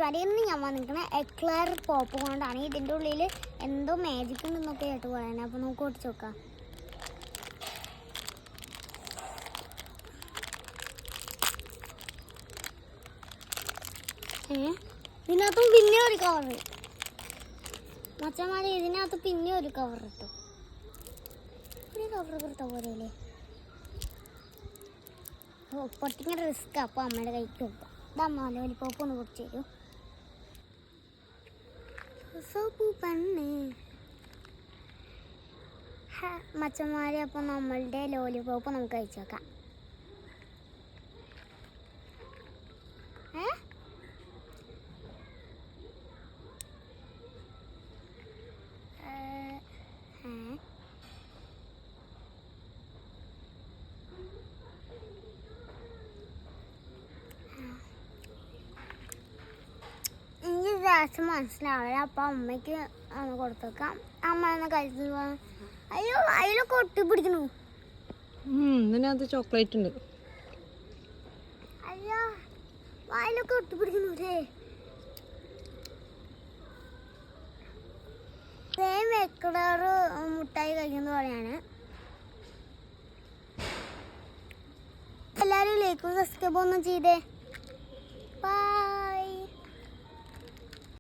വരയെന്ന് ഞാൻ വന്നിരിക്കണ എക്ലയർ പോപ്പ് കൊണ്ടാണ്. ഇതിൻ്റെ ഉള്ളിൽ എന്തോ മാജിക് ഉണ്ടെന്നൊക്കെ കേട്ട് പറയാൻ. അപ്പോൾ നമുക്ക് ഓടിച്ച് നോക്കാം. ഇതിനകത്തും പിന്നെ ഒരു കവർ മച്ചന്മാരെ, ഇതിനകത്ത് പിന്നെ ഒരു കവർ ഇട്ടു. ഒരു കവർ കൊടുത്ത പോലെയല്ലേ. പൊട്ടിങ്ങനെ റിസ്ക്. അപ്പോൾ അമ്മയുടെ കൈക്ക് കൊടുക്കാം. ഇതമ്മ ലോലിപ്പോപ്പ് ഒന്ന് പൊടിച്ചു തരൂ. സോപ്പു പണ്ണ് മച്ചന്മാരെ. അപ്പോൾ നമ്മളുടെ ലോലിപ്പോപ്പ് നമുക്ക് കഴിച്ചു നോക്കാം. എനിക്ക് ഗ്യാസ് മനസ്സിലാവില്ല. അപ്പം അമ്മയ്ക്ക് ഒന്ന് കൊടുത്തേക്കാം. അമ്മ ഒന്ന് കഴിച്ചു. അയ്യോ അതിലൊക്കെ ഒട്ടി പിടിക്കണു. ഇതിനകത്ത് ചോക്ലേറ്റ് ഉണ്ട്. അയ്യോ വായിലൊക്കെ ഒട്ടി പിടിക്കണൂല്ലേ. സെയിം എക്ലർ മുട്ടായി കഴിക്കുന്ന പോലെയാണ്. എല്ലാവരും ലൈക്കും സബ്സ്ക്രൈബ് ഒന്നും ചെയ്തേ. ബൈ.